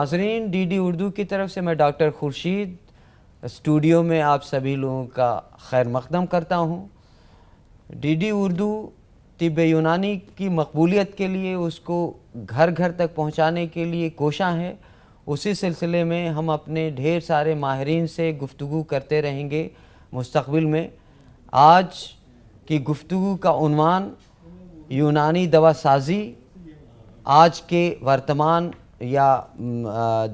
ناظرین، D D Urdu کی طرف سے میں ڈاکٹر خورشید اسٹوڈیو میں آپ سبھی لوگوں کا خیر مقدم کرتا ہوں۔ ڈی ڈی اردو طب یونانی کی مقبولیت کے لیے، اس کو گھر گھر تک پہنچانے کے لیے کوشاں ہے۔ اسی سلسلے میں ہم اپنے ڈھیر سارے ماہرین سے گفتگو کرتے رہیں گے مستقبل میں۔ آج کی گفتگو کا عنوان یونانی دوا سازی، آج کے ورتمان یا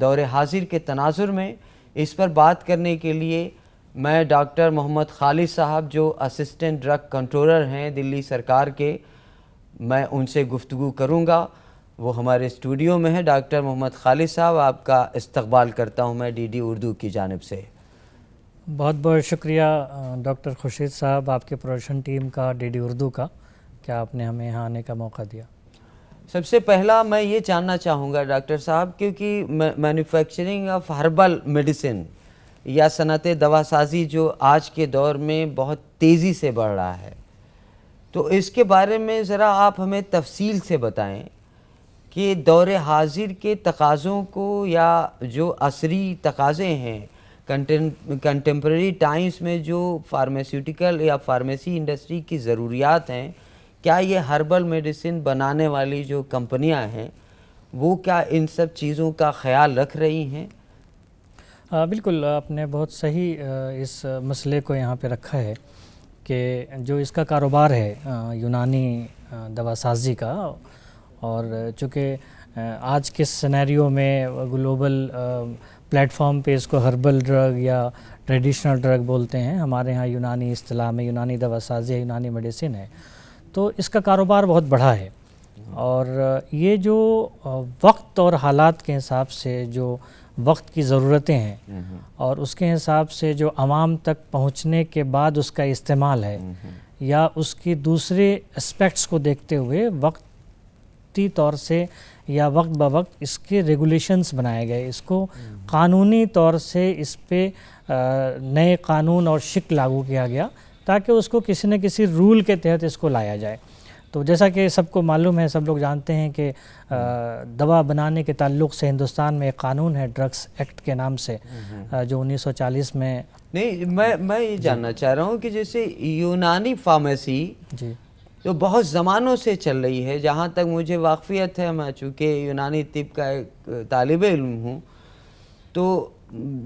دور حاضر کے تناظر میں۔ اس پر بات کرنے کے لیے میں ڈاکٹر محمد خالد صاحب، جو اسسٹنٹ ڈرگ کنٹرولر ہیں دلی سرکار کے، میں ان سے گفتگو کروں گا۔ وہ ہمارے اسٹوڈیو میں ہے۔ ڈاکٹر محمد خالد صاحب، آپ کا استقبال کرتا ہوں میں ڈی ڈی اردو کی جانب سے۔ بہت بہت شکریہ ڈاکٹر خورشید صاحب، آپ کے پروڈکشن ٹیم کا، ڈی ڈی اردو کا، کہ آپ نے ہمیں یہاں آنے کا موقع دیا۔ سب سے پہلا میں یہ جاننا چاہوں گا ڈاکٹر صاحب، کیونکہ مینوفیکچرنگ آف ہربل میڈیسن یا صنعت دوا سازی جو آج کے دور میں بہت تیزی سے بڑھ رہا ہے، تو اس کے بارے میں ذرا آپ ہمیں تفصیل سے بتائیں کہ دور حاضر کے تقاضوں کو، یا جو عصری تقاضے ہیں کنٹمپریری ٹائمز میں، جو فارمیسیوٹیکل یا فارمیسی انڈسٹری کی ضروریات ہیں، کیا یہ ہربل میڈیسن بنانے والی جو کمپنیاں ہیں وہ کیا ان سب چیزوں کا خیال رکھ رہی ہیں؟ بالکل، آپ نے بہت صحیح اس مسئلے کو یہاں پہ رکھا ہے کہ جو اس کا کاروبار ہے یونانی دوا سازی کا، اور چونکہ آج کے سینیریو میں گلوبل پلیٹ فارم پہ اس کو ہربل ڈرگ یا ٹریڈیشنل ڈرگ بولتے ہیں، ہمارے ہاں یونانی اصطلاح میں یونانی دوا سازی ہے، یونانی میڈیسن ہے، تو اس کا کاروبار بہت بڑا ہے۔ اور یہ جو وقت اور حالات کے حساب سے جو وقت کی ضرورتیں ہیں، اور اس کے حساب سے جو عوام تک پہنچنے کے بعد اس کا استعمال ہے، یا اس کی دوسرے اسپیکٹس کو دیکھتے ہوئے وقتی طور سے یا وقت بہ وقت اس کے ریگولیشنز بنائے گئے، اس کو قانونی طور سے اس پہ نئے قانون اور شک لاگو کیا گیا تاکہ اس کو کسی نہ کسی رول کے تحت اس کو لایا جائے۔ تو جیسا کہ سب کو معلوم ہے، سب لوگ جانتے ہیں کہ دوا بنانے کے تعلق سے ہندوستان میں ایک قانون ہے ڈرگس ایکٹ کے نام سے، جو 1940 میں۔ نہیں، میں یہ جاننا چاہ رہا ہوں کہ جیسے یونانی فارمیسی جی جو بہت زمانوں سے چل رہی ہے، جہاں تک مجھے واقفیت ہے، میں چونکہ یونانی طب کا ایک طالب علم ہوں، تو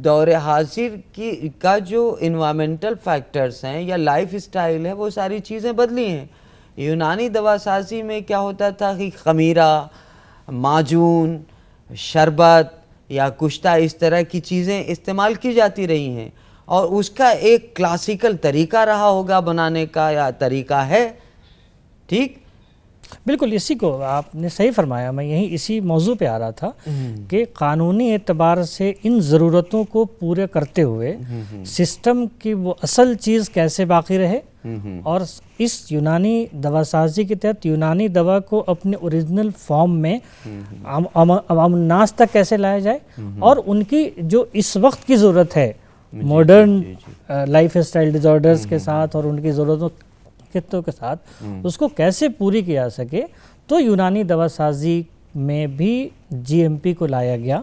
دور حاضر کا جو انوائرمنٹل فیکٹرز ہیں یا لائف اسٹائل ہے، وہ ساری چیزیں بدلی ہیں۔ یونانی دوا سازی میں کیا ہوتا تھا کہ خمیرہ، معجون، شربت یا کشتہ، اس طرح کی چیزیں استعمال کی جاتی رہی ہیں، اور اس کا ایک کلاسیکل طریقہ رہا ہوگا بنانے کا، یا طریقہ ہے، ٹھیک؟ بالکل، اسی کو آپ نے صحیح فرمایا۔ میں یہی اسی موضوع پہ آ رہا تھا کہ قانونی اعتبار سے ان ضرورتوں کو پورے کرتے ہوئے سسٹم کی وہ اصل چیز کیسے باقی رہے، اور اس یونانی دوا سازی کے تحت یونانی دوا کو اپنے اوریجنل فارم میں عوام الناس تک کیسے لایا جائے، اور ان کی جو اس وقت کی ضرورت ہے modern lifestyle disorders کے ساتھ اور ان کی ضرورتوں کے ساتھ، اس کو کیسے پوری کیا سکے، تو یونانی دوا سازی میں بھی جی ایم پی کو لایا گیا،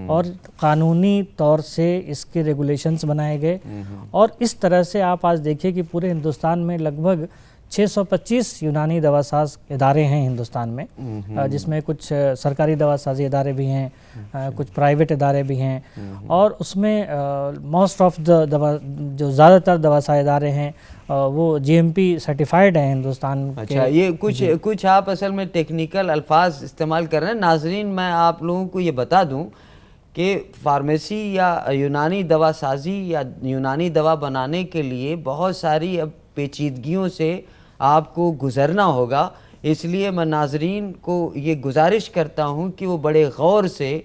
اور قانونی طور سے اس کے ریگولیشنز بنائے گئے۔ اور اس طرح سے آپ آج دیکھیے کہ پورے ہندوستان میں لگ بھگ 625 یونانی دوا ساز ادارے ہیں ہندوستان میں، جس میں کچھ سرکاری دوا سازی ادارے بھی ہیں، کچھ پرائیویٹ ادارے بھی ہیں، اور اس میں موسٹ آف دا جو زیادہ تر دوا سازی ادارے ہیں وہ جی ایم پی سرٹیفائیڈ ہیں ہندوستان کے۔ اچھا، یہ کچھ آپ اصل میں ٹیکنیکل الفاظ استعمال کر رہے ہیں۔ ناظرین، میں آپ لوگوں کو یہ بتا دوں کہ فارمیسی یا یونانی دوا سازی یا یونانی دوا بنانے کے لیے بہت ساری اب پیچیدگیوں سے آپ کو گزرنا ہوگا، اس لیے میں ناظرین کو یہ گزارش کرتا ہوں کہ وہ بڑے غور سے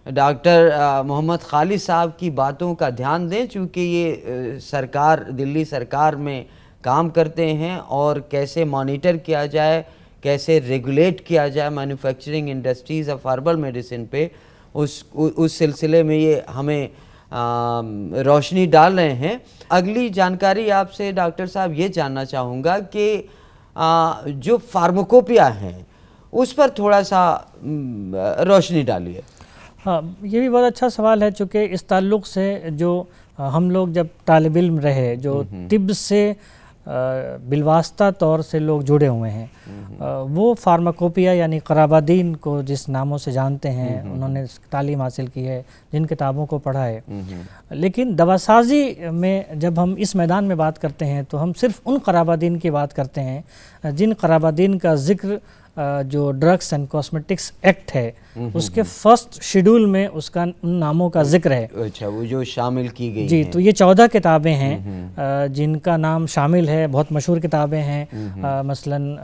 ڈاکٹر محمد خالد صاحب کی باتوں کا دھیان دیں، چونکہ یہ سرکار، دلی سرکار میں کام کرتے ہیں، اور کیسے مانیٹر کیا جائے، کیسے ریگولیٹ کیا جائے manufacturing industries of herbal medicine پہ، اس سلسلے میں یہ ہمیں روشنی ڈال رہے ہیں۔ اگلی جانکاری آپ سے ڈاکٹر صاحب یہ جاننا چاہوں گا کہ جو فارماکوپیا ہیں اس پر تھوڑا سا روشنی ڈالیے۔ ہاں یہ بھی بہت اچھا سوال ہے، چونکہ اس تعلق سے جو ہم لوگ جب طالب علم رہے، جو طب سے بالواسطہ طور سے لوگ جڑے ہوئے ہیں، وہ فارماکوپیا یعنی قرابادین کو جس ناموں سے جانتے ہیں، انہوں نے تعلیم حاصل کی ہے، جن کتابوں کو پڑھا ہے، لیکن دواسازی میں جب ہم اس میدان میں بات کرتے ہیں تو ہم صرف ان قرابادین کی بات کرتے ہیں جن قرابادین کا ذکر جو ڈرگس اینڈ کاسمیٹکس ایکٹ ہے اس کے فرسٹ شیڈول میں اس کا ان ناموں کا ذکر ہے۔ اچھا، وہ جو شامل کی گئی جی، تو یہ 14 کتابیں ہیں جن کا نام شامل ہے، بہت مشہور کتابیں ہیں، مثلاً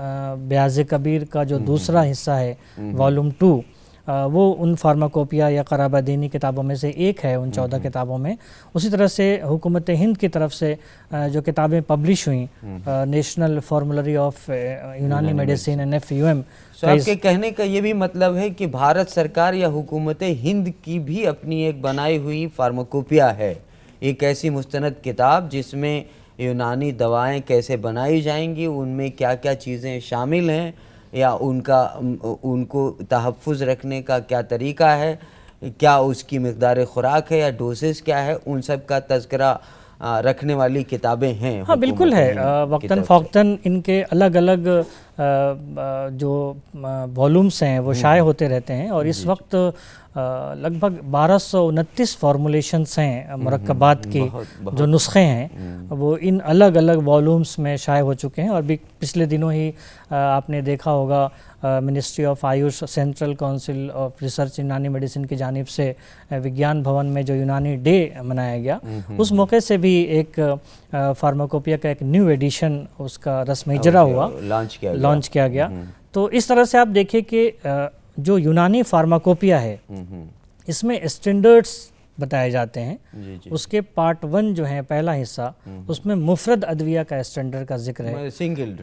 بیاض کبیر کا جو دوسرا حصہ ہے والیوم 2، وہ ان فارماکوپیا یا قرابادینی کتابوں میں سے ایک ہے ان 14 کتابوں میں۔ اسی طرح سے حکومت ہند کی طرف سے جو کتابیں پبلش ہوئیں، نیشنل فارمولری آف یونانی میڈیسن NFUM، آپ کے کہنے کا یہ بھی مطلب ہے کہ بھارت سرکار یا حکومت ہند کی بھی اپنی ایک بنائی ہوئی فارماکوپیا ہے، ایک ایسی مستند کتاب جس میں یونانی دوائیں کیسے بنائی جائیں گی، ان میں کیا کیا چیزیں شامل ہیں، یا ان کو تحفظ رکھنے کا کیا طریقہ ہے، کیا اس کی مقدار خوراک ہے یا ڈوزز کیا ہے، ان سب کا تذکرہ رکھنے والی کتابیں ہیں۔ ہاں بالکل ہے، وقتاً فوقتاً ان کے الگ الگ جو والیومس ہیں وہ شائع ہوتے رہتے ہیں، اور اس وقت لگ بھگ 1229 فارمولیشنز ہیں مرکبات کی، جو نسخے ہیں وہ ان الگ الگ والیومس میں شائع ہو چکے ہیں۔ اور بھی پچھلے دنوں ہی آپ نے دیکھا ہوگا ministry of AYUSH, central council of research یونانی میڈیسن کی جانب سے وگیان بھون میں جو یونانی ڈے منایا گیا، اس موقع سے بھی ایک فارماکوپیا کا ایک نیو ایڈیشن اس کا رسم اجرا ہوا، لانچ کیا گیا۔ تو اس طرح سے آپ دیکھیں کہ جو یونانی فارماکوپیا ہے اس میں اسٹینڈرڈز بتائے جاتے ہیں۔ اس کے پارٹ 1 جو ہے پہلا حصہ، اس میں مفرد ادویہ کا اسٹینڈرڈ کا ذکر ہے، سنگل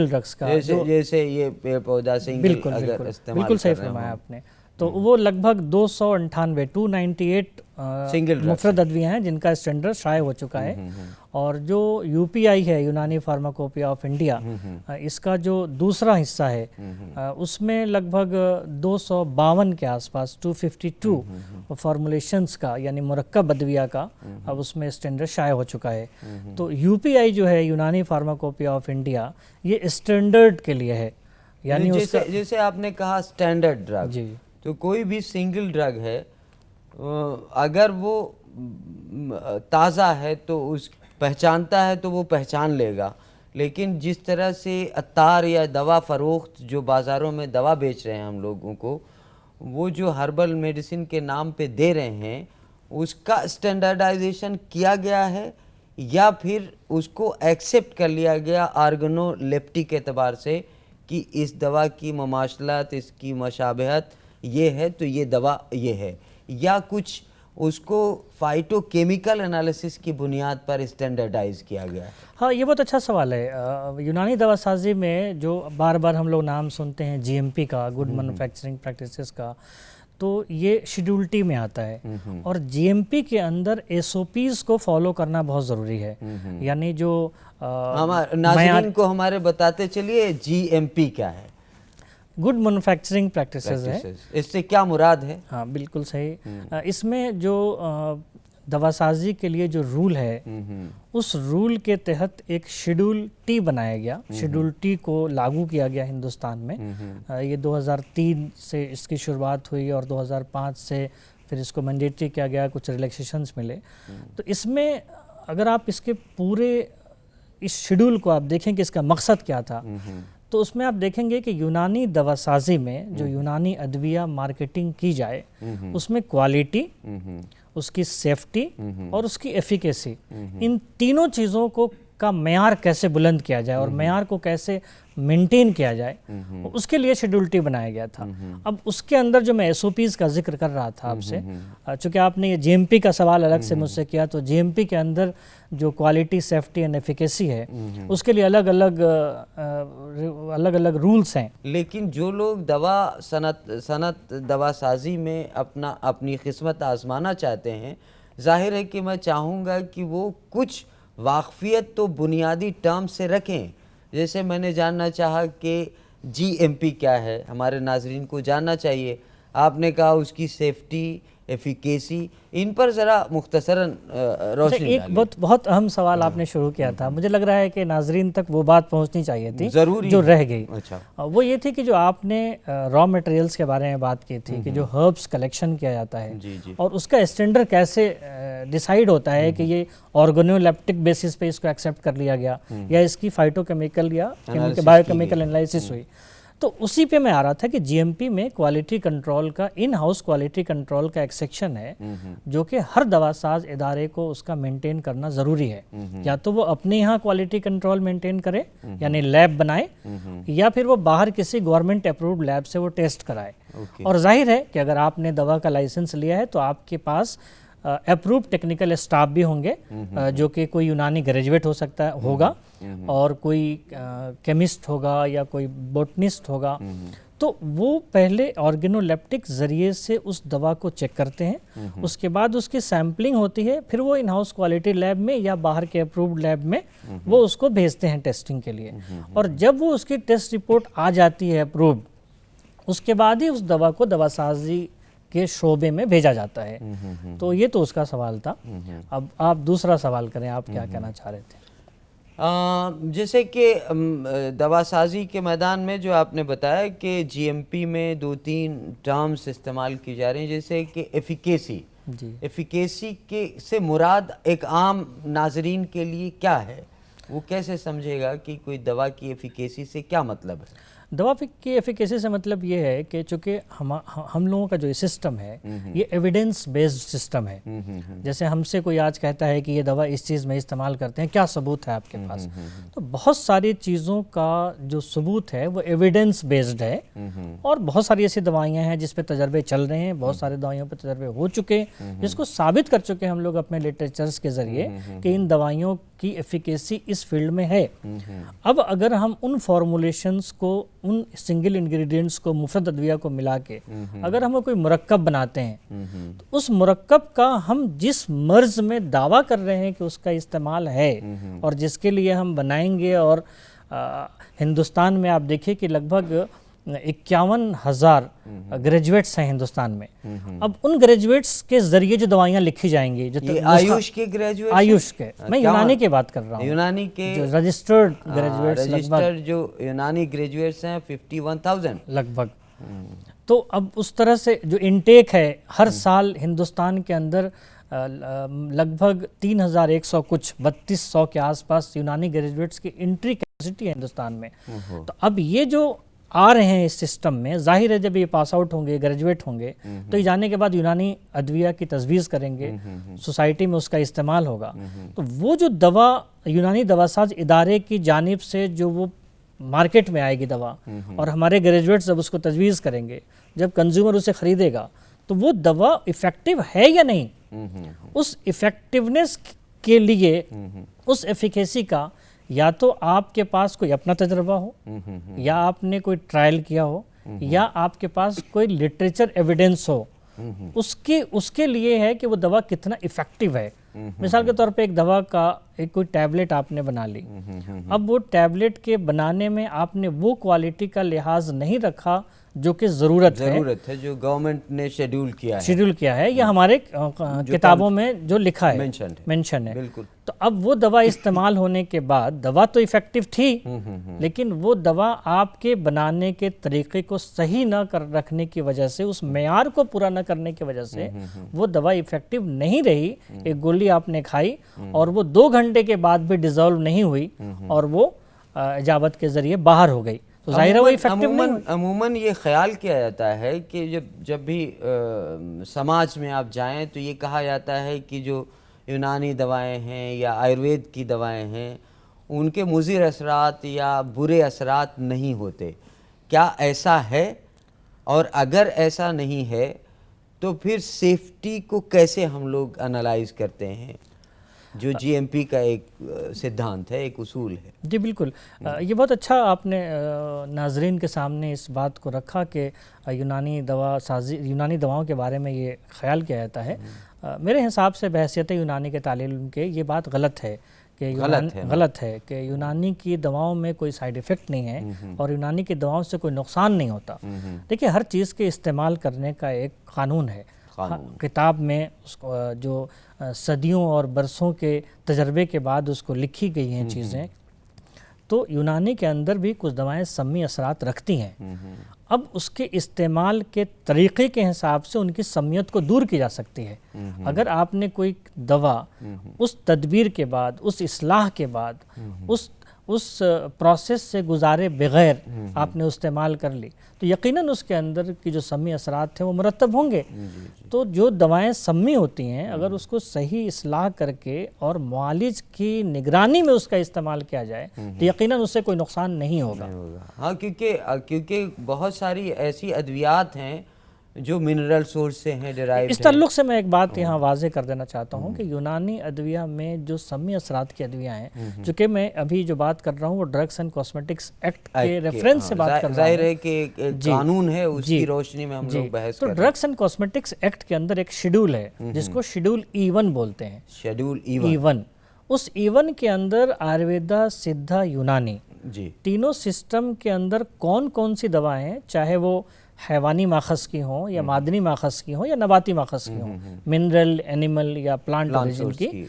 ڈرگز کا، جیسے یہ پیڑ پودا سنگل اگر استعمال بالکل صحیح فرمایا آپ نے۔ تو وہ لگ بھگ 298 مفرد ادویہ ہیں جن کا اسٹینڈرڈ شائع ہو چکا ہے۔ اور جو UPI ہے، یونانی فارماکوپیا آف انڈیا، اس کا جو دوسرا حصہ ہے اس میں لگ بھگ 252 کے آس پاس 252 فارمولیشنز کا یعنی مرکب ادویہ کا اب اس میں اسٹینڈرڈ شائع ہو چکا ہے۔ تو UPI جو ہے، یونانی فارماکوپیا آف انڈیا، یہ اسٹینڈرڈ کے لیے ہے، یعنی جیسے آپ نے کہا اسٹینڈرڈ ڈرگ، تو کوئی بھی سنگل ڈرگ ہے اگر وہ تازہ ہے تو اس پہچانتا ہے تو وہ پہچان لے گا، لیکن جس طرح سے عطار یا دوا فروخت جو بازاروں میں دوا بیچ رہے ہیں ہم لوگوں کو، وہ جو ہربل میڈیسن کے نام پہ دے رہے ہیں، اس کا اسٹینڈرڈائزیشن کیا گیا ہے یا پھر اس کو ایکسیپٹ کر لیا گیا آرگنو لیپٹک اعتبار سے کہ اس دوا کی مماثلت، اس کی مشابہت یہ ہے تو یہ دوا یہ ہے، یا کچھ اس کو فائٹو کیمیکل انالیسس کی بنیاد پر اسٹینڈرڈائز کیا گیا ہے؟ ہاں یہ بہت اچھا سوال ہے۔ یونانی دوا سازی میں جو بار بار ہم لوگ نام سنتے ہیں GMP کا، گڈ مینوفیکچرنگ پریکٹسز کا، تو یہ شیڈول ٹی میں آتا ہے، اور GMP کے اندر SOPs کو فالو کرنا بہت ضروری ہے۔ یعنی جو ناظرین کو ہمارے بتاتے چلیے GMP کیا ہے؟ گڈ مینوفیکچرنگ پریکٹسز ہے۔ اس سے کیا مراد ہے؟ ہاں بالکل صحیح۔ اس میں جو دواسازی کے لیے جو رول ہے، اس رول کے تحت ایک شیڈول ٹی بنایا گیا، شیڈول ٹی کو لاگو کیا گیا ہندوستان میں۔ یہ 2003 سے اس کی شروعات ہوئی اور 2005 سے پھر اس کو مینڈیٹری کیا گیا، کچھ ریلیکسیشنز ملے۔ تو اس میں اگر آپ اس کے پورے اس شیڈول کو آپ دیکھیں کہ اس کا مقصد کیا تھا، تو اس میں آپ دیکھیں گے کہ یونانی دواسازی میں جو یونانی ادویہ مارکیٹنگ کی جائے، اس میں کوالٹی، اس کی سیفٹی اور اس کی ایفیکیسی، ان تینوں چیزوں کا معیار کیسے بلند کیا جائے اور معیار کو کیسے مینٹین کیا جائے، اس کے لیے شیڈول ٹی بنایا گیا تھا۔ اب اس کے اندر جو میں SOPs کا ذکر کر رہا تھا آپ سے، چونکہ آپ نے یہ GMP کا سوال الگ سے مجھ سے کیا، تو GMP کے اندر جو کوالٹی، سیفٹی اینڈ ایفیکیسی ہے، اس کے لیے الگ الگ رولز ہیں۔ لیکن جو لوگ صنعت دوا سازی میں اپنی قسمت آزمانا چاہتے ہیں، ظاہر ہے کہ میں چاہوں گا کہ وہ کچھ واقفیت تو بنیادی ٹرم سے رکھیں۔ جیسے میں نے جاننا چاہا کہ GMP کیا ہے، ہمارے ناظرین کو جاننا چاہیے۔ آپ نے کہا اس کی سیفٹی، ایفیکیسی، ان پر ذرا مختصراً روشنی ایک ڈالیں۔ بہت اہم سوال آپ نے شروع کیا تھا، مجھے لگ رہا ہے کہ ناظرین تک وہ بات پہنچنی چاہیے تھی ضروری جو رہ گئی۔ اچھا، وہ یہ تھی کہ جو آپ نے را مٹیریلز کے بارے میں بات کی تھی کہ جو ہربس کلیکشن کیا جاتا ہے جی جی، اور اس کا اسٹینڈرڈ کیسے ڈیسائیڈ ہوتا ہے کہ یہ آرگنولیپٹک بیسس پہ اس کو ایکسیپٹ کر لیا گیا یا اس کی فائٹو کیمیکل یا بایو کیمیکل انالائسس ہوئی، تو اسی پہ میں آ رہا تھا کہ جی ایم پی میں کوالٹی کنٹرول کا، ان ہاؤس کوالٹی کنٹرول کا ایک سیکشن ہے جو کہ ہر دوا ساز ادارے کو اس کا مینٹین کرنا ضروری ہے۔ یا تو وہ اپنے یہاں کوالٹی کنٹرول مینٹین کرے یعنی لیب بنائے، یا پھر وہ باہر کسی گورنمنٹ اپرووڈ لیب سے وہ ٹیسٹ کرائے۔ اور ظاہر ہے کہ اگر آپ نے دوا کا لائسنس لیا ہے تو آپ کے پاس اپرووڈ ٹیکنیکل اسٹاف بھی ہوں گے، جو کہ کوئی یونانی گریجویٹ ہو سکتا ہوگا اور کوئی کیمسٹ ہوگا یا کوئی بوٹنسٹ ہوگا، تو وہ پہلے آرگنولیپٹک ذریعے سے اس دوا کو چیک کرتے ہیں، اس کے بعد اس کی سیمپلنگ ہوتی ہے، پھر وہ ان ہاؤس کوالٹی لیب میں یا باہر کے اپرووڈ لیب میں وہ اس کو بھیجتے ہیں ٹیسٹنگ کے لیے، اور جب وہ اس کی ٹیسٹ رپورٹ آ جاتی ہے اپرووڈ، اس کے بعد ہی اس دوا کو دوا سازی کے شعبے میں بھیجا جاتا ہے۔ تو یہ تو اس کا سوال تھا۔ اب آپ دوسرا سوال کریں، آپ کیا کہنا چاہ رہے تھے؟ جیسے کہ دوا سازی کے میدان میں جو آپ نے بتایا کہ جی ایم پی میں 2-3 ٹرمز استعمال کی جا رہی ہیں، جیسے کہ ایفیکیسی، جی، ایفیکیسی کے سے مراد ایک عام ناظرین کے لیے کیا ہے؟ وہ کیسے سمجھے گا کہ کوئی دوا کی ایفیکیسی سے کیا مطلب ہے؟ دوا کی ایفیکیسی سے مطلب یہ ہے کہ چونکہ ہم لوگوں کا جو سسٹم ہے یہ ایویڈنس بیسڈ سسٹم ہے۔ جیسے ہم سے کوئی آج کہتا ہے کہ یہ دوا اس چیز میں استعمال کرتے ہیں، کیا ثبوت ہے آپ کے پاس؟ تو بہت ساری چیزوں کا جو ثبوت ہے وہ ایویڈنس بیسڈ ہے، اور بہت ساری ایسی دوائیاں ہیں جس پہ تجربے چل رہے ہیں، بہت ساری دوائیوں پہ تجربے ہو چکے، جس کو ثابت کر چکے ہم لوگ اپنے لٹریچرز کے ذریعے کہ ان دوائیوں کی ایفیکیسی اس فیلڈ میں ہے۔ اب اگر ہم ان فارمولیشنز کو، ان سنگل انگریڈینٹس کو، مفرد ادویہ کو ملا کے اگر ہم کوئی مرکب بناتے ہیں، تو اس مرکب کا ہم جس مرض میں دعویٰ کر رہے ہیں کہ اس کا استعمال ہے اور جس کے لیے ہم بنائیں گے، اور ہندوستان میں آپ دیکھیں کہ لگ بھگ 51,000 گریجویٹس ہیں ہندوستان میں۔ اب ان گریجویٹس کے ذریعے جو دوائیاں لکھی جائیں گی، یہ آیوش کے گریجویٹ، آیوش کے، میں یونانی کی بات کر رہا ہوں، یونانی کے جو رجسٹرڈ گریجویٹس رجسٹرڈ جو یونانی گریجویٹس ہیں 51,000 لگ بھگ۔ تو اب اس طرح سے جو انٹیک ہے ہر سال ہندوستان کے اندر لگ بھگ 3,100 کچھ 3,200 کے آس پاس یونانی گریجویٹس کی انٹری کیپیسٹی ہے ہندوستان میں۔ تو اب یہ جو آ رہے ہیں اس سسٹم میں، ظاہر ہے جب یہ پاس آؤٹ ہوں گے، گریجویٹ ہوں گے، تو یہ جانے کے بعد یونانی ادویہ کی تجویز کریں گے، سوسائٹی میں اس کا استعمال ہوگا۔ تو وہ جو دوا یونانی دوا ساز ادارے کی جانب سے جو وہ مارکیٹ میں آئے گی دوا، اور ہمارے گریجویٹس جب اس کو تجویز کریں گے، جب کنزیومر اسے خریدے گا، تو وہ دوا ایفیکٹو ہے یا نہیں، اس ایفیکٹونیس کے لیے، اس ایفیکیسی کا، یا تو آپ کے پاس کوئی اپنا تجربہ ہو، یا آپ نے کوئی ٹرائل کیا ہو، یا آپ کے پاس کوئی لٹریچر ایویڈنس ہو، اس کے لیے ہے کہ وہ دوا کتنا ایفیکٹو ہے۔ مثال کے طور پہ ایک دوا کا ایک کوئی ٹیبلٹ آپ نے بنا لی، اب وہ ٹیبلٹ کے بنانے میں آپ نے وہ کوالٹی کا لحاظ نہیں رکھا جو کہ ضرورت ہے، جو گورنمنٹ نے شیڈول کیا ہے یا ہمارے کتابوں میں جو لکھا ہے، مینشن ہے، بالکل۔ تو اب وہ دوا استعمال ہونے کے بعد دوا تو ایفیکٹو تھی، لیکن وہ دوا آپ کے بنانے کے طریقے کو صحیح نہ رکھنے کی وجہ سے، اس معیار کو پورا نہ کرنے کی وجہ سے وہ دوا ایفیکٹو نہیں رہی۔ ایک گولی آپ نے کھائی اور وہ 2 گھنٹے کے بعد بھی ڈیزالو نہیں ہوئی اور وہ اجابت کے ذریعے باہر ہو گئی، تو ظاہر ہے وہ ایفیکٹو نہیں۔ عموماً یہ خیال کیا جاتا ہے کہ جب بھی سماج میں آپ جائیں تو یہ کہا جاتا ہے کہ جو یونانی دوائیں ہیں یا آیوروید کی دوائیں ہیں، ان کے مضر اثرات یا برے اثرات نہیں ہوتے۔ کیا ایسا ہے؟ اور اگر ایسا نہیں ہے تو پھر سیفٹی کو کیسے ہم لوگ انالائز کرتے ہیں، جو جی ایم پی کا ایک سدھانت ہے، ایک اصول ہے؟ جی بالکل، یہ بہت اچھا آپ نے ناظرین کے سامنے اس بات کو رکھا کہ یونانی دواؤں کے بارے میں یہ خیال کیا جاتا ہے۔ میرے حساب سے بحیثیت یونانی کے طالب علم کے یہ بات غلط ہے کہ غلط ہے نا؟ غلط ہے کہ یونانی کی دواؤں میں کوئی سائیڈ ایفیکٹ نہیں ہے اور یونانی کی دواؤں سے کوئی نقصان نہیں ہوتا. دیکھیے ہر چیز کے استعمال کرنے کا ایک قانون ہے. کتاب میں اس کو جو صدیوں اور برسوں کے تجربے کے بعد اس کو لکھی گئی ہیں چیزیں، تو یونانی کے اندر بھی کچھ دوائیں سمی اثرات رکھتی ہیں. اب اس کے استعمال کے طریقے کے حساب سے ان کی سمیت کو دور کی جا سکتی ہے. اگر آپ نے کوئی دوا اس تدبیر کے بعد، اس اصلاح کے بعد، اس پروسیس سے گزارے بغیر آپ نے استعمال کر لی تو یقیناً اس کے اندر کی جو سمی اثرات ہیں وہ مرتب ہوں گے. تو جو دوائیں سمی ہوتی ہیں اگر اس کو صحیح اصلاح کر کے اور معالج کی نگرانی میں اس کا استعمال کیا جائے تو یقیناً اس سے کوئی نقصان نہیں ہوگا. ہاں کیونکہ بہت ساری ایسی ادویات ہیں جو منرل سورس سے ہیں ڈرائیوڈ. اس تعلق سے میں ایک بات یہاں واضح کر دینا چاہتا ہوں کہ یونانی ادویہ میں جو سمی اثرات کی ادویہ ہیں، چونکہ میں ابھی جو بات کر رہا ہوں وہ ڈرگس اینڈ کاسمیٹکس ایکٹ کے ریفرنس سے بات کر رہا ہوں. ظاہر ہے کہ ایک قانون ہے، اس کی روشنی میں ہم لوگ بحث کر رہے ہیں. تو ڈرگس اینڈ کاسمیٹکس ایکٹ کے اندر ایک شیڈول ہے جس کو شیڈول E1 بولتے ہیں. شیڈول E1 اس E1 کے اندر آیورویدا، سدھا، یونانی تینوں سسٹم کے اندر کون کون سی دوائیں ہیں، چاہے وہ حیوانی ماخذ کی ہوں یا معدنی ماخذ کی ہوں یا نباتی ماخذ کی ہوں، منرل، اینیمل یا پلانٹ اوریجن کی،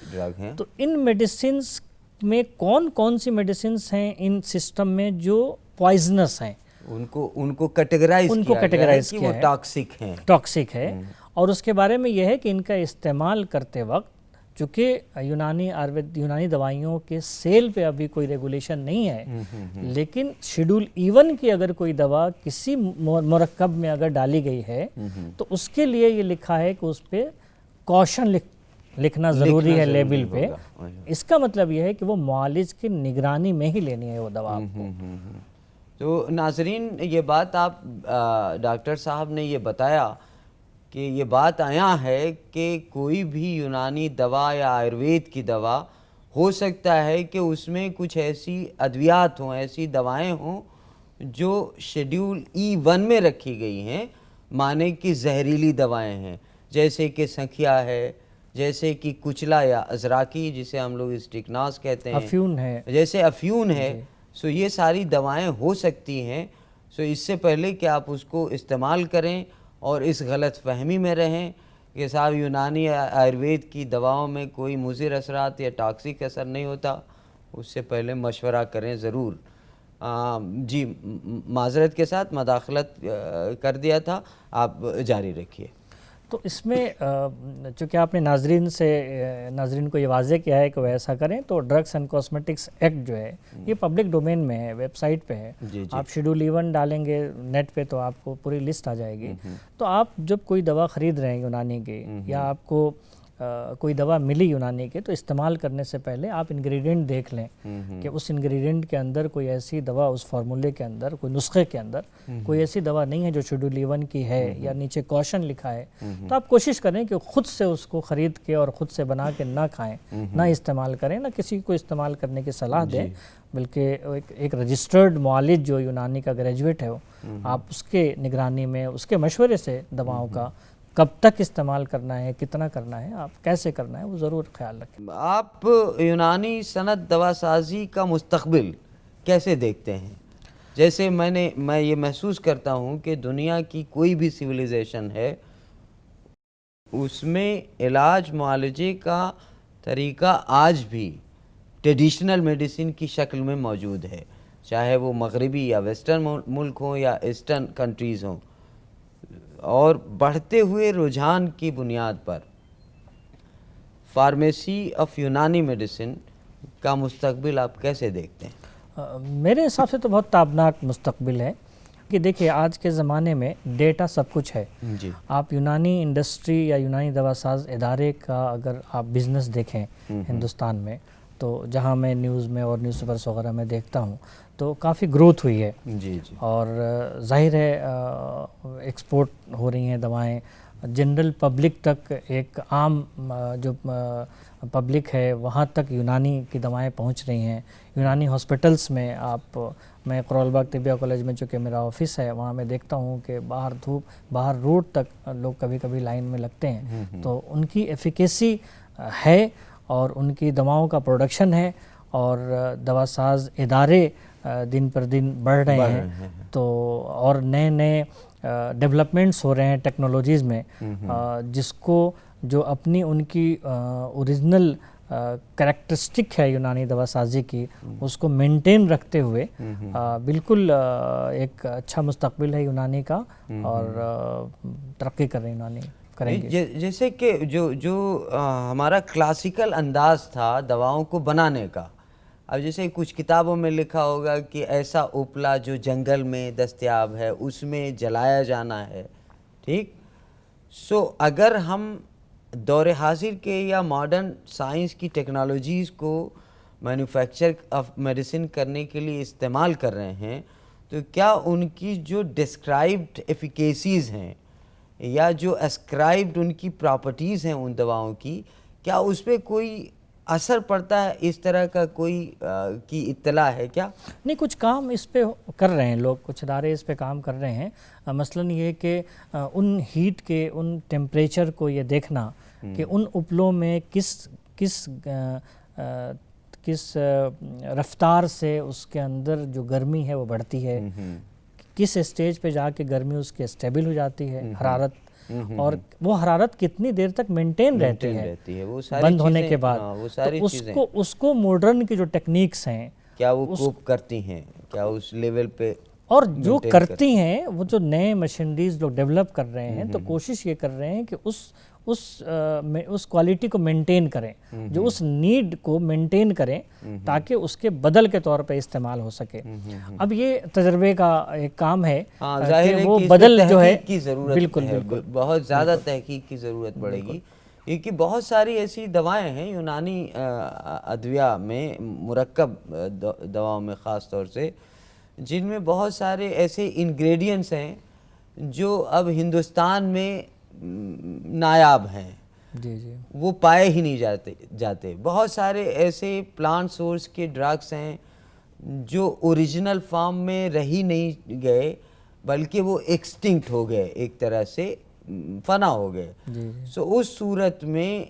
تو ان میڈیسنز میں کون کون سی میڈیسنز ہیں ان سسٹم میں جو پوائزنس ہیں، ان کو کیٹیگرائز کیا ہے، وہ ٹاکسک ہے. اور اس کے بارے میں یہ ہے کہ ان کا استعمال کرتے وقت چونکہ یونانی دوائیوں کے سیل پہ ابھی کوئی ریگولیشن نہیں ہے، لیکن شیڈول E1 کی اگر کوئی دوا کسی مرکب میں اگر ڈالی گئی ہے تو اس کے لیے یہ لکھا ہے کہ اس پہ کوشن لکھنا ضروری ہے لیبل پہ. اس کا مطلب یہ ہے کہ وہ معالج کی نگرانی میں ہی لینی ہے وہ دوا آپ کو. تو ناظرین یہ بات آپ ڈاکٹر صاحب نے یہ بتایا کہ یہ بات آیا ہے کہ کوئی بھی یونانی دوا یا آیوروید کی دوا ہو سکتا ہے کہ اس میں کچھ ایسی ادویات ہوں، ایسی دوائیں ہوں جو شیڈول E1 میں رکھی گئی ہیں، مانے کہ زہریلی دوائیں ہیں، جیسے کہ سنکھیا ہے، جیسے کہ کچلا یا ازراکی جسے ہم لوگ اسٹکناس کہتے ہیں، افیون ہے، جیسے افیون ہے. سو یہ ساری دوائیں ہو سکتی ہیں. سو اس سے پہلے کہ آپ اس کو استعمال کریں اور اس غلط فہمی میں رہیں کہ صاحب یونانی آیوروید کی دواؤں میں کوئی مضر اثرات یا ٹاکسک اثر نہیں ہوتا، اس سے پہلے مشورہ کریں ضرور. جی معذرت کے ساتھ مداخلت کر دیا تھا، آپ جاری رکھیے. تو اس میں چونکہ آپ نے ناظرین کو یہ واضح کیا ہے کہ وہ ایسا کریں، تو ڈرگس اینڈ کاسمیٹکس ایکٹ جو ہے یہ پبلک ڈومین میں ہے، ویب سائٹ پہ ہے. آپ شیڈول E1 ڈالیں گے نیٹ پہ تو آپ کو پوری لسٹ آ جائے گی. تو آپ جب کوئی دوا خرید رہے ہیں یونانی کی یا آپ کو کوئی دوا ملی یونانی کے، تو استعمال کرنے سے پہلے آپ انگریڈینٹ دیکھ لیں کہ اس انگریڈینٹ کے اندر کوئی ایسی دوا، اس فارمولے کے اندر، کوئی نسخے کے اندر کوئی ایسی دوا نہیں ہے جو شیڈول E1 کی ہے یا نیچے کوشن لکھا ہے. تو آپ کوشش کریں کہ خود سے اس کو خرید کے اور خود سے بنا کے نہ کھائیں، نہ استعمال کریں، نہ کسی کو استعمال کرنے کی صلاح دیں. بلکہ ایک رجسٹرڈ معالج جو یونانی کا گریجویٹ ہے آپ اس کے نگرانی میں، اس کے مشورے سے دواؤں کا کب تک استعمال کرنا ہے، کتنا کرنا ہے، آپ کیسے کرنا ہے، وہ ضرور خیال رکھیں. آپ یونانی صنعت دوا سازی کا مستقبل کیسے دیکھتے ہیں؟ جیسے میں یہ محسوس کرتا ہوں کہ دنیا کی کوئی بھی سویلائزیشن ہے اس میں علاج معالجے کا طریقہ آج بھی ٹریڈیشنل میڈیسن کی شکل میں موجود ہے، چاہے وہ مغربی یا ویسٹرن ملک ہوں یا ایسٹرن کنٹریز ہوں. اور بڑھتے ہوئے رجحان کی بنیاد پر فارمیسی آف یونانی میڈیسن کا مستقبل آپ کیسے دیکھتے ہیں؟ میرے حساب سے تو بہت تابناک مستقبل ہے کہ دیکھیں آج کے زمانے میں ڈیٹا سب کچھ ہے. آپ یونانی انڈسٹری یا یونانی دوا ساز ادارے کا اگر آپ بزنس دیکھیں ہندوستان میں، تو جہاں میں نیوز میں اور نیوز پیپرس وغیرہ میں دیکھتا ہوں تو کافی گروتھ ہوئی ہے. اور ظاہر ہے ایکسپورٹ ہو رہی ہیں دوائیں، جنرل پبلک تک، ایک عام جو پبلک ہے وہاں تک یونانی کی دوائیں پہنچ رہی ہیں. یونانی ہاسپٹلس میں میں قرول باغ طبیہ کالج میں چونکہ میرا آفس ہے وہاں میں دیکھتا ہوں کہ باہر روڈ تک لوگ کبھی کبھی لائن میں لگتے ہیں. تو ان کی ایفیکیسی ہے اور ان کی دواؤں کا پروڈکشن ہے. اور دوا ساز ادارے دن پر دن بڑھ رہے ہیں، تو اور نئے نئے ڈیولپمنٹس ہو رہے ہیں ٹیکنالوجیز میں، جس کو جو اپنی ان کی اوریجنل کریکٹرسٹک ہے یونانی دوا سازی کی، اس کو مینٹین رکھتے ہوئے بالکل ایک اچھا مستقبل ہے یونانی کا، اور ترقی کر رہے ہیں یونانی کریں گے۔ جیسے کہ جو ہمارا کلاسیکل انداز تھا دواؤں کو بنانے کا، اب جیسے کچھ کتابوں میں لکھا ہوگا کہ ایسا اپلا جو جنگل میں دستیاب ہے اس میں جلایا جانا ہے، ٹھیک؟ سو اگر ہم دور حاضر کے یا ماڈرن سائنس کی ٹیکنالوجیز کو مینوفیکچر آف میڈیسن کرنے کے لیے استعمال کر رہے ہیں، تو کیا ان کی جو ڈسکرائبڈ ایفیکیسیز ہیں یا جو اسکرائبڈ ان کی پراپرٹیز ہیں ان دواؤں کی، کیا اس پہ کوئی اثر پڑتا ہے؟ اس طرح کا کوئی کی اطلاع ہے کیا؟ نہیں، کچھ کام اس پہ کر رہے ہیں لوگ، کچھ ادارے اس پہ کام کر رہے ہیں۔ مثلاً یہ کہ ان ہیٹ کے، ان ٹیمپریچر کو یہ دیکھنا کہ ان اپلوں میں کس رفتار سے اس کے اندر جو گرمی ہے وہ بڑھتی ہے، کس اسٹیج پہ جا کے گرمی اس کی اسٹیبل ہو جاتی ہے، حرارت، اور وہ حرارت کتنی دیر تک مینٹین رہتی ہے بند ہونے کے بعد، تو اس کو ماڈرن کی جو ٹیکنیکس ہیں کیا وہ کوپ کرتی ہیں، کیا اس لیول پہ، اور جو کرتی ہیں وہ جو نئے مشینریز لوگ ڈیولپ کر رہے ہیں، تو کوشش یہ کر رہے ہیں کہ اس کوالٹی کو مینٹین کریں، جو اس نیڈ کو مینٹین کریں، تاکہ اس کے بدل کے طور پہ استعمال ہو سکے۔ اب یہ تجربے کا ایک کام ہے کہ وہ بدل جو ہے، بالکل بہت زیادہ تحقیق کی ضرورت پڑے گی، کیونکہ بہت ساری ایسی دوائیں ہیں یونانی ادویہ میں، مرکب دواؤں میں خاص طور سے، جن میں بہت سارے ایسے انگریڈینٹس ہیں جو اب ہندوستان میں نایاب ہیں، وہ پائے ہی نہیں جاتے۔ بہت سارے ایسے پلانٹ سورس کے ڈرگس ہیں جو اوریجنل فارم میں رہی نہیں گئے، بلکہ وہ ایکسٹنکٹ ہو گئے، ایک طرح سے فنا ہو گئے۔ سو اس صورت میں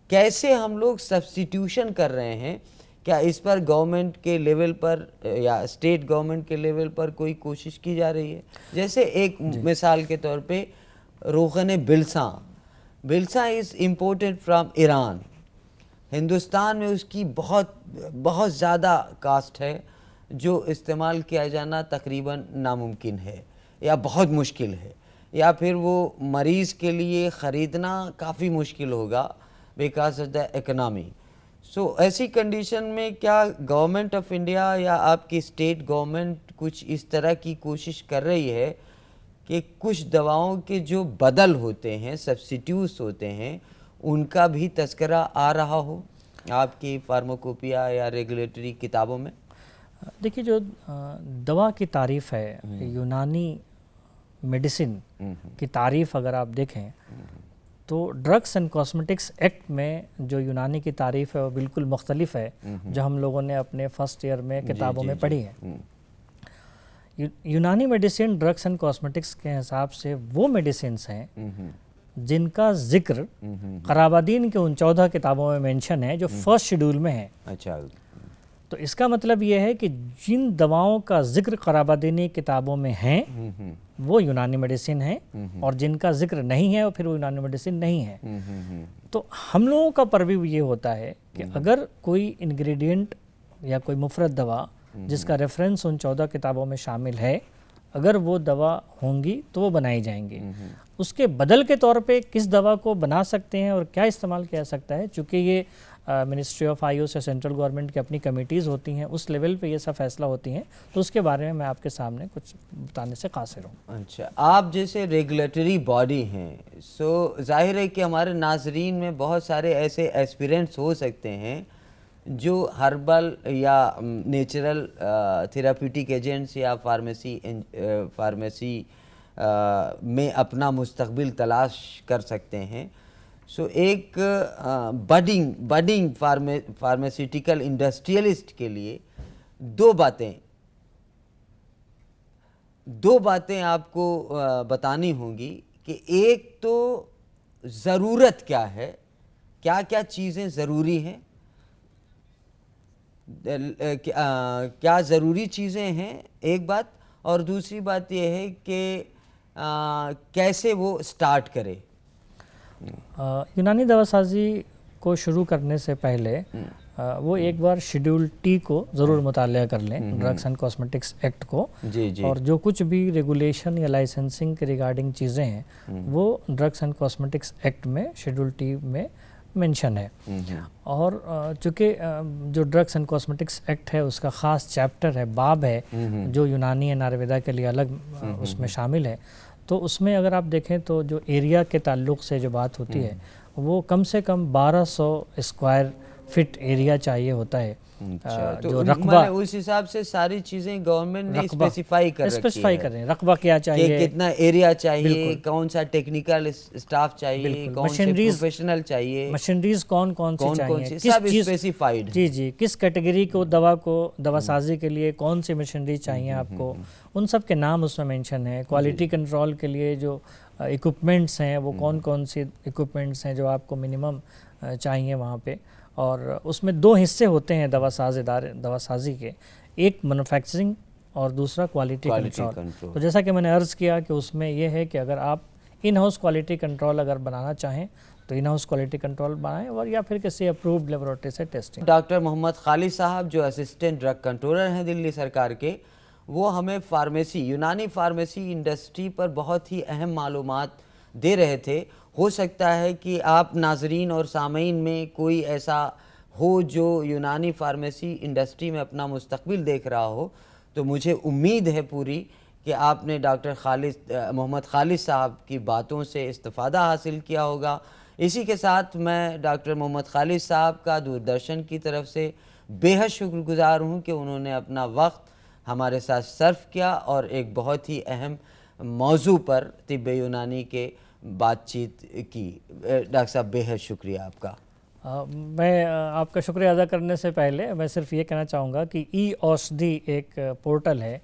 کیسے ہم لوگ سبسٹیٹیوشن کر رہے ہیں؟ کیا اس پر گورنمنٹ کے لیول پر یا اسٹیٹ گورنمنٹ کے لیول پر کوئی کوشش کی جا رہی ہے؟ جیسے ایک مثال کے طور پہ روغن بلساں از امپورٹڈ فرام ایران، ہندوستان میں اس کی بہت زیادہ کاسٹ ہے، جو استعمال کیا جانا تقریباً ناممکن ہے یا بہت مشکل ہے، یا پھر وہ مریض کے لیے خریدنا کافی مشکل ہوگا بیکاز آف دا اکنامی۔ سو ایسی کنڈیشن میں کیا گورنمنٹ آف انڈیا یا آپ کی اسٹیٹ گورنمنٹ کچھ اس طرح کی کوشش کر رہی ہے کہ کچھ دواؤں کے جو بدل ہوتے ہیں، سبسٹیٹیوٹس ہوتے ہیں، ان کا بھی تذکرہ آ رہا ہو آپ کی فارماکوپیا یا ریگولیٹری کتابوں میں؟ دیکھیے، جو دوا کی تعریف ہے، یونانی میڈیسن کی تعریف اگر آپ دیکھیں تو ڈرگس اینڈ کاسمیٹکس ایکٹ میں جو یونانی کی تعریف ہے وہ بالکل مختلف ہے جو ہم لوگوں نے اپنے فرسٹ ایئر میں کتابوں میں پڑھی ہے۔ یونانی میڈیسن ڈرگس اینڈ کاسمیٹکس کے حساب سے وہ میڈیسنس ہیں جن کا ذکر قرابادین کے ان 14 کتابوں میں مینشن ہے جو فرسٹ شیڈول میں ہیں۔ اچھا، تو اس کا مطلب یہ ہے کہ جن دواؤں کا ذکر قرابادینی کتابوں میں ہیں وہ یونانی میڈیسن ہیں، اور جن کا ذکر نہیں ہے وہ پھر وہ یونانی میڈیسن نہیں ہے۔ تو ہم لوگوں کا پرویو یہ ہوتا ہے کہ اگر کوئی انگریڈینٹ یا کوئی مفرد دوا جس کا ریفرنس ان 14 کتابوں میں شامل ہے، اگر وہ دوا ہوں گی تو وہ بنائی جائیں گی۔ اس کے بدل کے طور پہ کس دوا کو بنا سکتے ہیں اور کیا استعمال کیا سکتا ہے، چونکہ یہ منسٹری آف آیوش یا سینٹرل گورنمنٹ کی اپنی کمیٹیز ہوتی ہیں، اس لیول پہ یہ سب فیصلہ ہوتی ہیں، تو اس کے بارے میں آپ کے سامنے کچھ بتانے سے قاصر ہوں۔ اچھا، آپ جیسے ریگولیٹری باڈی ہیں، سو ظاہر ہے کہ ہمارے ناظرین میں بہت سارے ایسے ایسپیرنٹس ہو سکتے ہیں جو ہربل یا نیچرل تھراپیوٹک ایجنٹس یا فارمیسی میں اپنا مستقبل تلاش کر سکتے ہیں۔ سو ایک بڈنگ فارماسیوٹیکل انڈسٹریلسٹ کے لیے دو باتیں آپ کو بتانی ہوں گی کہ ایک تو ضرورت کیا ہے، کیا کیا چیزیں ضروری ہیں، کیا ضروری چیزیں ہیں ایک بات، اور دوسری بات یہ ہے کہ کیسے وہ سٹارٹ کرے؟ یونانی دوا سازی کو شروع کرنے سے پہلے وہ ایک بار شیڈول ٹی کو ضرور مطالعہ کر لیں، ڈرگس اینڈ کاسمیٹکس ایکٹ کو، جی جی، اور جو کچھ بھی ریگولیشن یا لائسنسنگ کے ریگارڈنگ چیزیں ہیں وہ ڈرگس اینڈ کاسمیٹکس ایکٹ میں شیڈول ٹی میں مینشن ہے. اور چونکہ جو ڈرگس اینڈ کاسمیٹکس ایکٹ ہے اس کا خاص چیپٹر ہے، باب ہے جو یونانی اینڈ آیورویدا کے لیے الگ اس میں شامل ہے، تو اس میں اگر آپ دیکھیں تو جو ایریا کے تعلق سے جو بات ہوتی ہے وہ کم سے کم 1200 اسکوائر فٹ ایریا چاہیے ہوتا ہے. جو رقبہ اس حساب سے ساری چیزیں گورنمنٹ نے اسپیسیفائی کر رہے ہیں، رقبہ کیا چاہیے، کتنا ایریا چاہیے، کون سا ٹیکنیکل اسٹاف چاہیے، کون سے پروفیشنل چاہیے، مشینریز کون سی چاہیے، سب اسپیسیفائیڈ. جی کس کیٹیگری کو دوا سازی کے لیے کون سی مشینریز چاہیے آپ کو، ان سب کے نام اس میں مینشن ہے. کوالٹی کنٹرول کے لیے جو ایکوپمنٹس ہیں وہ کون سی ایکوپمنٹس ہیں جو آپ کو منیمم چاہیے وہاں پہ. اور اس میں 2 حصے ہوتے ہیں دوا سازی کے، ایک مینوفیکچرنگ اور دوسرا کوالٹی کنٹرول. تو جیسا کہ میں نے عرض کیا کہ اس میں یہ ہے کہ اگر آپ ان ہاؤس کوالٹی کنٹرول اگر بنانا چاہیں تو ان ہاؤس کوالٹی کنٹرول بنائیں، اور یا پھر کسی اپرووڈ لیبارٹری سے ٹیسٹنگ. ڈاکٹر محمد خالد صاحب جو اسسٹنٹ ڈرگ کنٹرولر ہیں دلی سرکار کے، وہ ہمیں یونانی فارمیسی انڈسٹری پر بہت ہی اہم معلومات دے رہے تھے. ہو سکتا ہے کہ آپ ناظرین اور سامعین میں کوئی ایسا ہو جو یونانی فارمیسی انڈسٹری میں اپنا مستقبل دیکھ رہا ہو، تو مجھے امید ہے پوری کہ آپ نے ڈاکٹر محمد خالد صاحب کی باتوں سے استفادہ حاصل کیا ہوگا. اسی کے ساتھ میں ڈاکٹر محمد خالد صاحب کا دوردرشن کی طرف سے بے حد شکر گزار ہوں کہ انہوں نے اپنا وقت ہمارے ساتھ صرف کیا اور ایک بہت ہی اہم موضوع پر طب یونانی کے بات چیت کی. ڈاکٹر صاحب بے حد شکریہ آپ کا. میں آپ کا شکریہ ادا کرنے سے پہلے میں صرف یہ کہنا چاہوں گا کہ ای اوشدھی ایک پورٹل ہے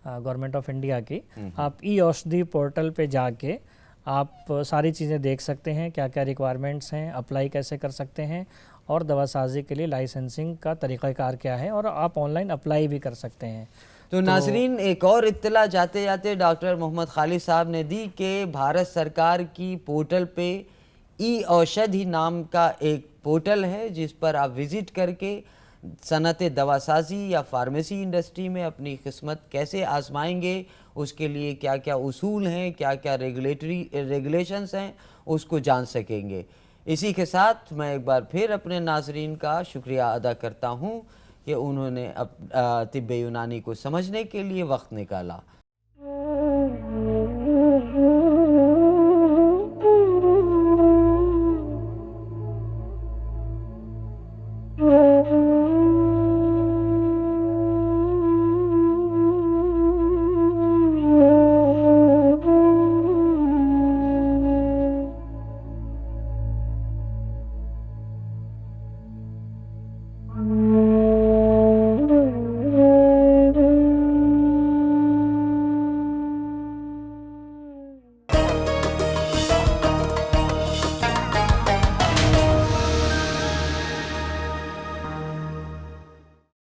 گورنمنٹ آف انڈیا کی. آپ ای اوشدھی پورٹل پہ جا کے آپ ساری چیزیں دیکھ سکتے ہیں، کیا کیا ریکوائرمنٹس ہیں، اپلائی کیسے کر سکتے ہیں، اور دوا سازی کے لیے لائسنسنگ کا طریقہ کار کیا ہے، اور آپ آن لائن اپلائی بھی کر سکتے ہیں. تو ناظرین ایک اور اطلاع جاتے جاتے ڈاکٹر محمد خالد صاحب نے دی کہ بھارت سرکار کی پورٹل پہ ای اوشدھی نام کا ایک پورٹل ہے جس پر آپ وزٹ کر کے صنعت دوا سازی یا فارمیسی انڈسٹری میں اپنی قسمت کیسے آزمائیں گے، اس کے لیے کیا کیا اصول ہیں، کیا کیا ریگولیشنز ہیں، اس کو جان سکیں گے. اسی کے ساتھ میں ایک بار پھر اپنے ناظرین کا شکریہ ادا کرتا ہوں کہ انہوں نے طب یونانی کو سمجھنے کے لیے وقت نکالا.